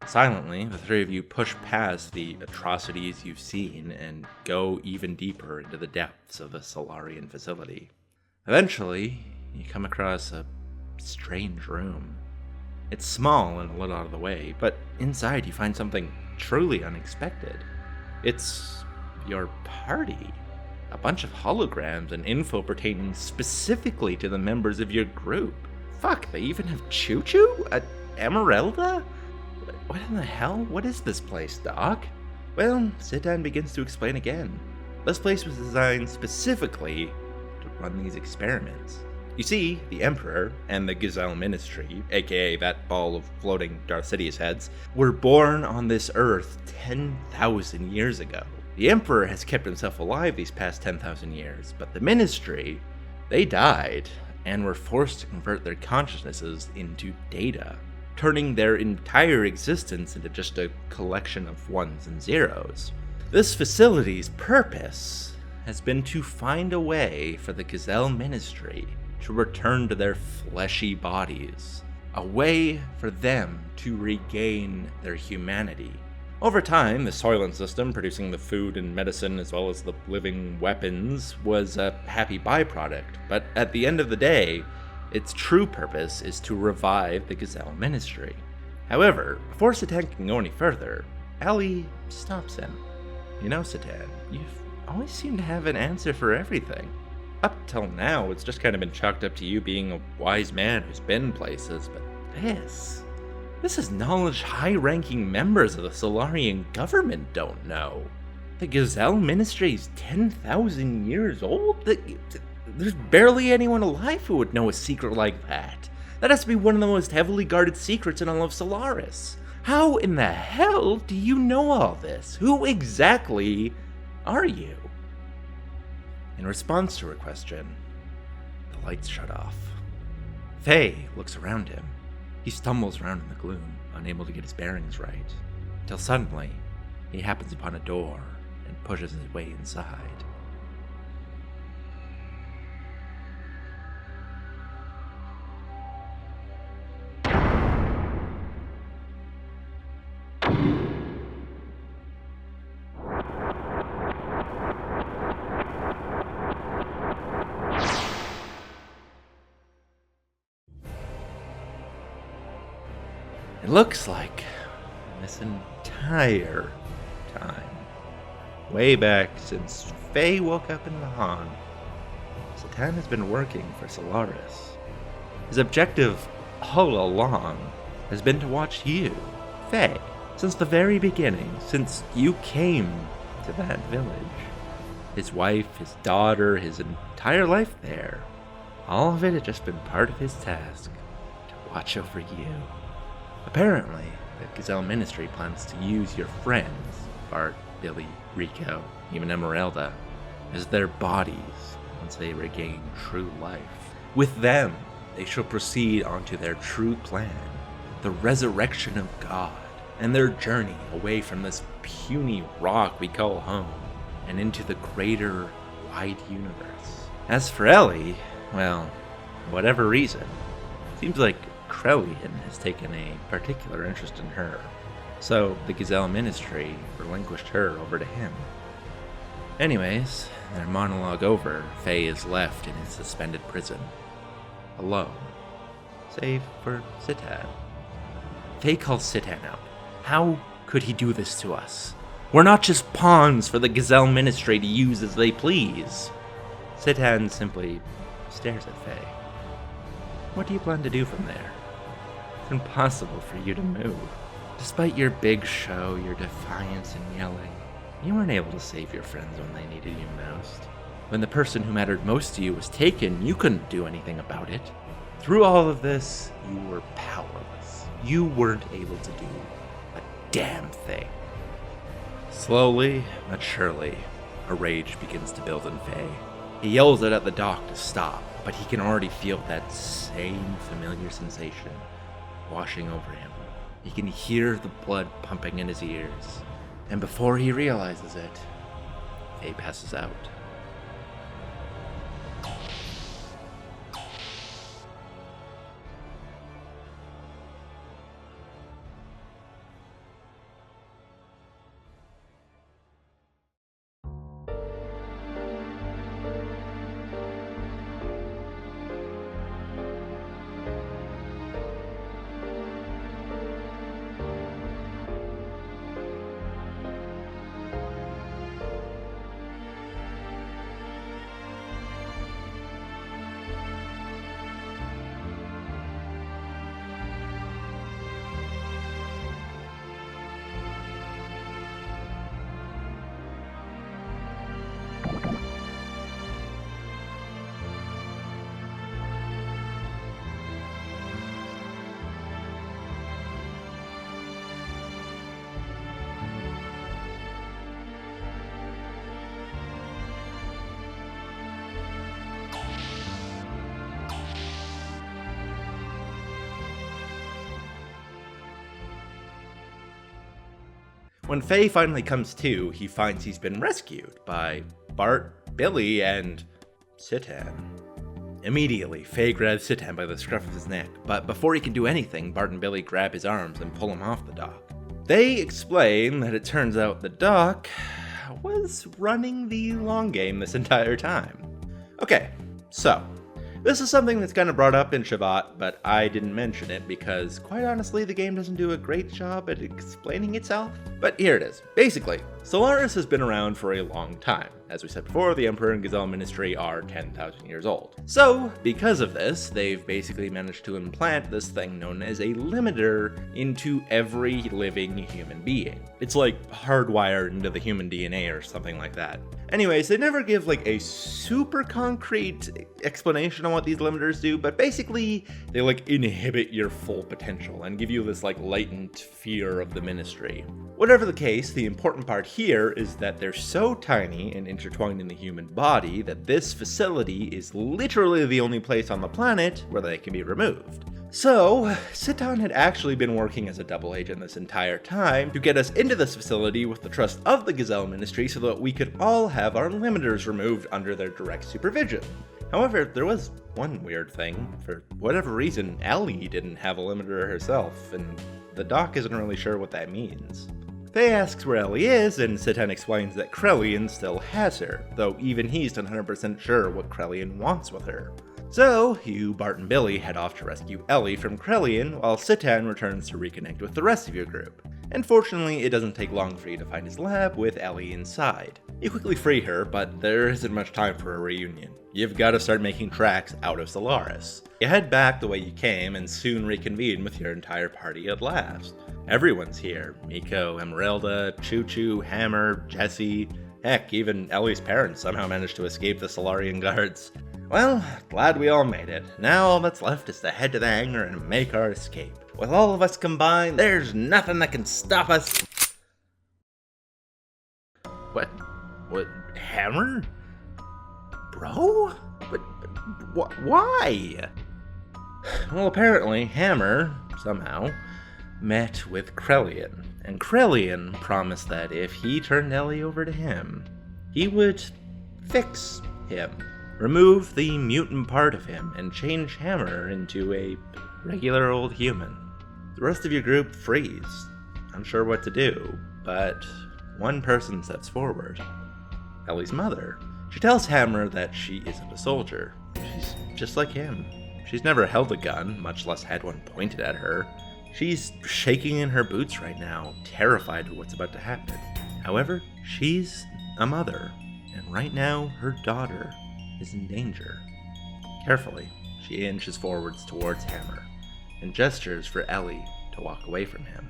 Silently, the three of you push past the atrocities you've seen and go even deeper into the depths of the Solarian facility. Eventually, you come across a strange room. It's small and a little out of the way, but inside you find something truly unexpected. It's your party. A bunch of holograms and info pertaining specifically to the members of your group. Fuck, they even have Choo Choo? Emeralda? What in the hell? What is this place, Doc? Well, Sitan begins to explain again. This place was designed specifically to run these experiments. You see, the Emperor and the Gazelle Ministry, aka that ball of floating Darth Sidious heads, were born on this Earth 10,000 years ago. The Emperor has kept himself alive these past 10,000 years, but the Ministry, they died and were forced to convert their consciousnesses into data, turning their entire existence into just a collection of ones and zeros. This facility's purpose has been to find a way for the Gazelle Ministry to return to their fleshy bodies, a way for them to regain their humanity. Over time, the Soylent system, producing the food and medicine as well as the living weapons, was a happy byproduct, but at the end of the day, its true purpose is to revive the Gazelle Ministry. However, before Sitan can go any further, Ellie stops him. You know, Sitan, you've always seemed to have an answer for everything. Up till now, it's just kind of been chalked up to you being a wise man who's been places, but this is knowledge high-ranking members of the Solarian government don't know. The Gazelle Ministry is 10,000 years old? There's barely anyone alive who would know a secret like that. That has to be one of the most heavily guarded secrets in all of Solaris. How in the hell do you know all this? Who exactly are you? In response to her question, the lights shut off. Faye looks around him. He stumbles around in the gloom, unable to get his bearings right, till suddenly he happens upon a door and pushes his way inside. It looks like this entire time, way back since Faye woke up in the Han, Sitan has been working for Solaris. His objective all along has been to watch you, Faye, since the very beginning, since you came to that village. His wife, his daughter, his entire life there, all of it had just been part of his task, to watch over you. Apparently, the Gazelle Ministry plans to use your friends, Bart, Billy, Rico, even Emeralda, as their bodies once they regain true life. With them, they shall proceed onto their true plan, the resurrection of God, and their journey away from this puny rock we call home, and into the greater, wide universe. As for Ellie, well, for whatever reason, seems like Krellian has taken a particular interest in her, so the Gazelle Ministry relinquished her over to him. Anyways, their monologue over, Faye is left in his suspended prison, alone, save for Sitan. Faye calls Sitan out. How could he do this to us? We're not just pawns for the Gazelle Ministry to use as they please. Sitan simply stares at Faye. What do you plan to do from there? It's impossible for you to move. Despite your big show, your defiance and yelling, you weren't able to save your friends when they needed you most. When the person who mattered most to you was taken, you couldn't do anything about it. Through all of this, you were powerless. You weren't able to do a damn thing. Slowly but surely, a rage begins to build in Faye. He yells it at the dock to stop, but he can already feel that same familiar sensation washing over him. He can hear the blood pumping in his ears, and before he realizes it, Faye passes out. When Faye finally comes to, he finds he's been rescued by Bart, Billy, and Sitan. Immediately, Faye grabs Sitan by the scruff of his neck, but before he can do anything, Bart and Billy grab his arms and pull him off the dock. They explain that it turns out the dock was running the long game this entire time. Okay, so this is something that's kind of brought up in Shevat, but I didn't mention it because, quite honestly, the game doesn't do a great job at explaining itself. But here it is. Basically, Solaris has been around for a long time. As we said before, the Emperor and Gazelle Ministry are 10,000 years old. So, because of this, they've basically managed to implant this thing known as a limiter into every living human being. It's like hardwired into the human DNA or something like that. Anyways, they never give like a super concrete explanation on what these limiters do, but basically they like inhibit your full potential and give you this like latent fear of the ministry. Whatever the case, the important part here is that they're so tiny and intertwined in the human body that this facility is literally the only place on the planet where they can be removed. So, Sitan had actually been working as a double agent this entire time to get us into this facility with the trust of the Gazelle Ministry so that we could all have our limiters removed under their direct supervision. However, there was one weird thing. For whatever reason, Ellie didn't have a limiter herself, and the doc isn't really sure what that means. Faye asks where Ellie is, and Sitan explains that Krelian still has her, though even he's not 100% sure what Krelian wants with her. So, you, Bart, and Billy head off to rescue Ellie from Krelian, while Sitan returns to reconnect with the rest of your group. And fortunately, it doesn't take long for you to find his lab with Ellie inside. You quickly free her, but there isn't much time for a reunion. You've got to start making tracks out of Solaris. You head back the way you came and soon reconvene with your entire party at last. Everyone's here. Miko, Emeralda, Choo-Choo, Hammer, Jesse. Heck, even Ellie's parents somehow managed to escape the Solarian guards. Well, glad we all made it. Now all that's left is to head to the hangar and make our escape. With all of us combined, there's nothing that can stop us. What? Hammer? Bro? Why? Well, apparently, Hammer, somehow, met with Krelian, and Krelian promised that if he turned Ellie over to him, he would fix him. Remove the mutant part of him and change Hammer into a regular old human. The rest of your group freeze, unsure what to do, but one person steps forward. Ellie's mother. She tells Hammer that she isn't a soldier. She's just like him. She's never held a gun, much less had one pointed at her. She's shaking in her boots right now, terrified of what's about to happen. However, she's a mother, and right now her daughter is in danger. Carefully, she inches forwards towards Hammer and gestures for Ellie to walk away from him.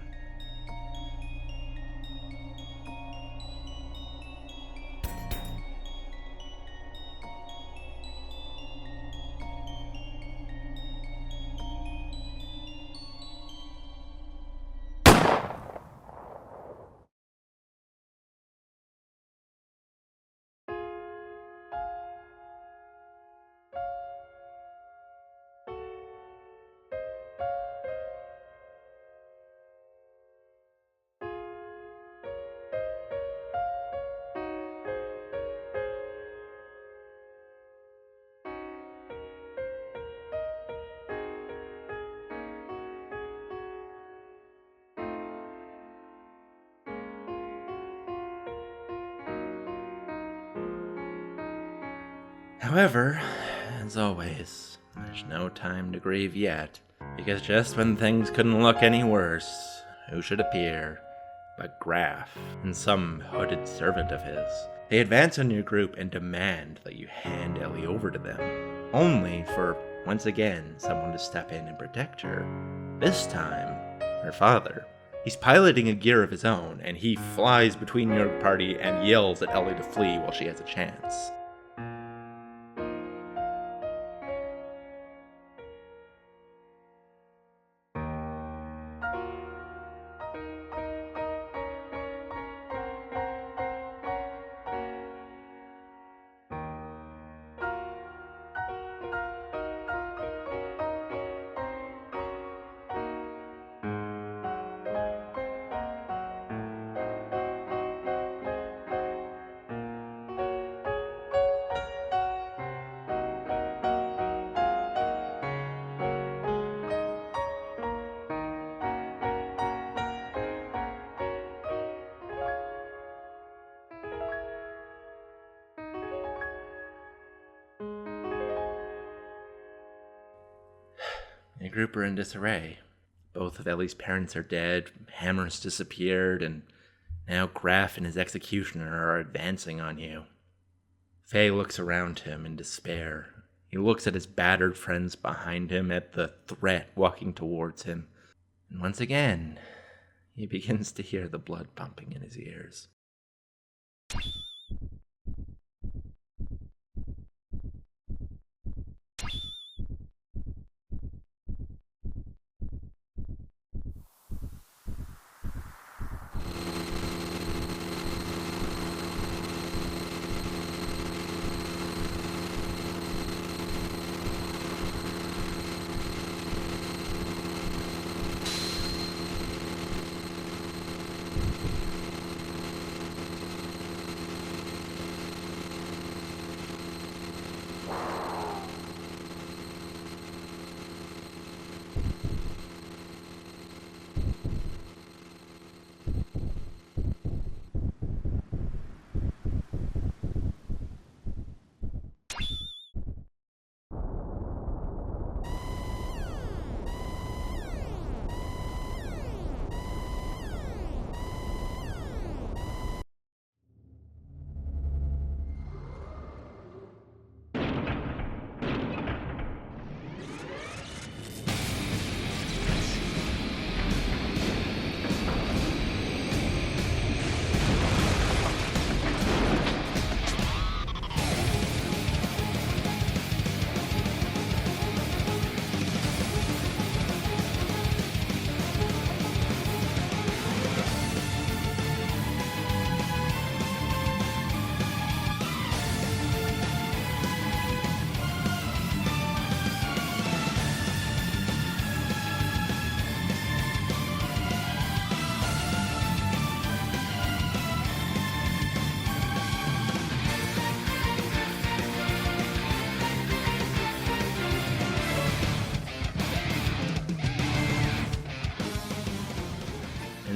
However, as always, there's no time to grieve yet, because just when things couldn't look any worse, who should appear but Graf and some hooded servant of his. They advance on your group and demand that you hand Ellie over to them, only for, once again, someone to step in and protect her. This time, her father. He's piloting a gear of his own, and he flies between your party and yells at Ellie to flee while she has a chance. The group are in disarray. Both of Ellie's parents are dead, Hammer's disappeared, and now Graf and his executioner are advancing on you. Faye looks around him in despair. He looks at his battered friends behind him, at the threat walking towards him. And once again, he begins to hear the blood pumping in his ears.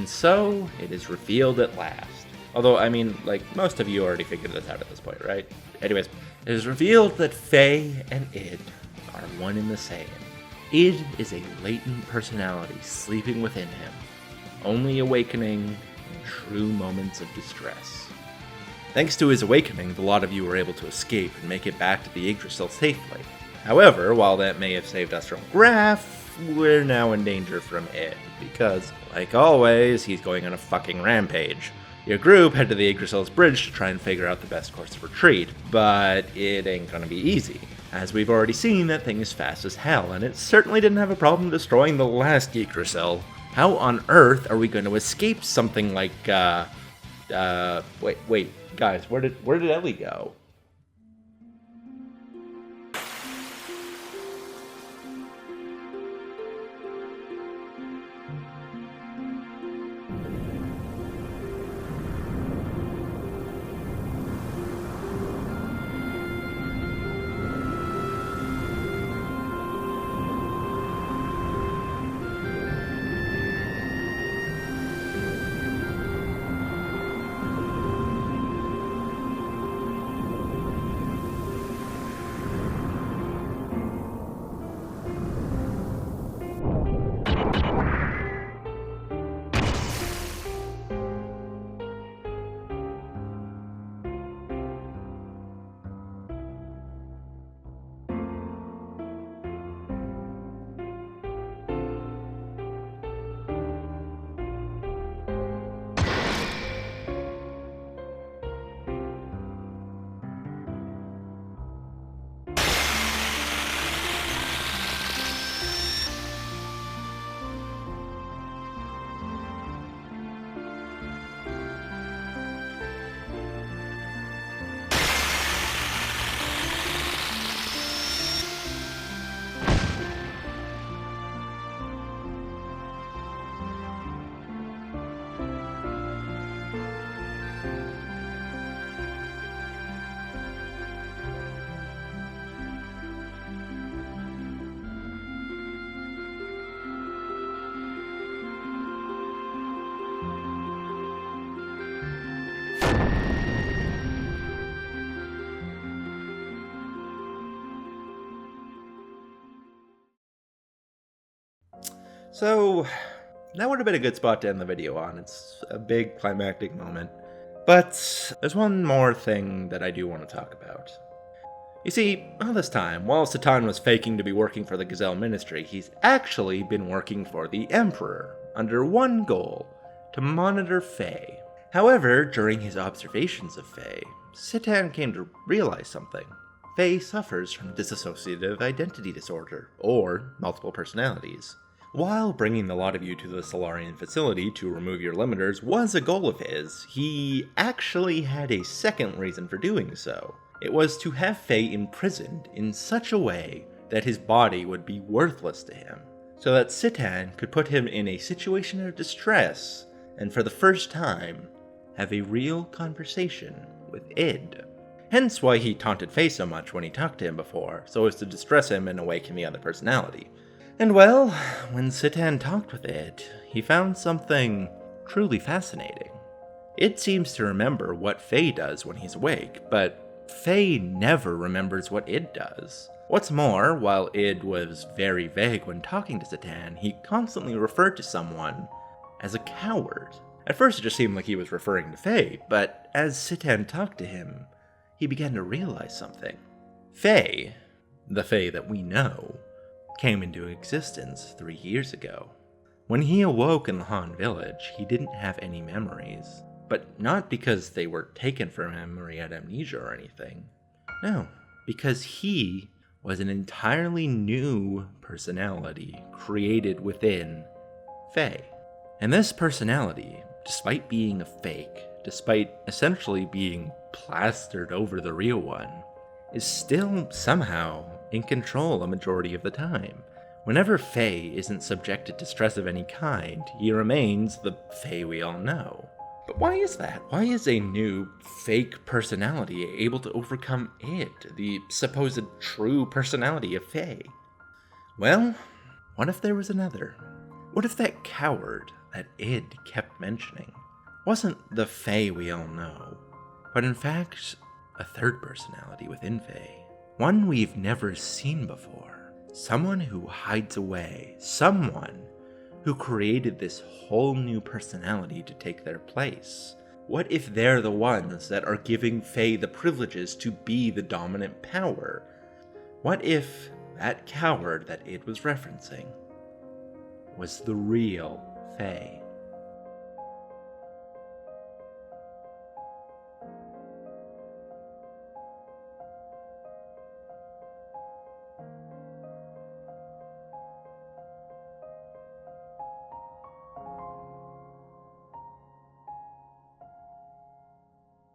So, it is revealed at last. Although, I mean, like, most of you already figured this out at this point, right? Anyways, it is revealed that Faye and Id are one and the same. Id is a latent personality sleeping within him, only awakening in true moments of distress. Thanks to his awakening, the lot of you were able to escape and make it back to the Yggdrasil safely. However, while that may have saved us from Graf, we're now in danger from Id, because, like always, he's going on a fucking rampage. Your group head to the Yggdrasil's bridge to try and figure out the best course of retreat, but it ain't gonna be easy. As we've already seen, that thing is fast as hell, and it certainly didn't have a problem destroying the last Yggdrasil. How on earth are we going to escape something like, wait, guys, where did Ellie go? So, that would have been a good spot to end the video on. It's a big climactic moment. But there's one more thing that I do want to talk about. You see, all this time, while Sitan was faking to be working for the Gazelle Ministry, he's actually been working for the Emperor, under one goal, to monitor Faye. However, during his observations of Faye, Sitan came to realize something. Faye suffers from dissociative identity disorder, or multiple personalities. While bringing the lot of you to the Solarian facility to remove your limiters was a goal of his, he actually had a second reason for doing so. It was to have Faye imprisoned in such a way that his body would be worthless to him, so that Sitan could put him in a situation of distress, and for the first time, have a real conversation with Id. Hence why he taunted Faye so much when he talked to him before, so as to distress him and awaken the other personality. And well, when Sitan talked with Id, he found something truly fascinating. Id seems to remember what Faye does when he's awake, but Faye never remembers what Id does. What's more, while Id was very vague when talking to Sitan, he constantly referred to someone as a coward. At first it just seemed like he was referring to Faye, but as Sitan talked to him, he began to realize something. Faye, the Faye that we know, came into existence 3 years ago. When he awoke in the Han village, he didn't have any memories. But not because they were taken from him or he had amnesia or anything. No, because he was an entirely new personality created within Faye. And this personality, despite being a fake, despite essentially being plastered over the real one, is still somehow in control a majority of the time. Whenever Faye isn't subjected to stress of any kind, he remains the Faye we all know. But why is that? Why is a new, fake personality able to overcome Id, the supposed true personality of Faye? Well, what if there was another? What if that coward that Id kept mentioning wasn't the Faye we all know, but in fact, a third personality within Faye? One we've never seen before. Someone who hides away. Someone who created this whole new personality to take their place. What if they're the ones that are giving Faye the privileges to be the dominant power? What if that coward that Id was referencing was the real Faye?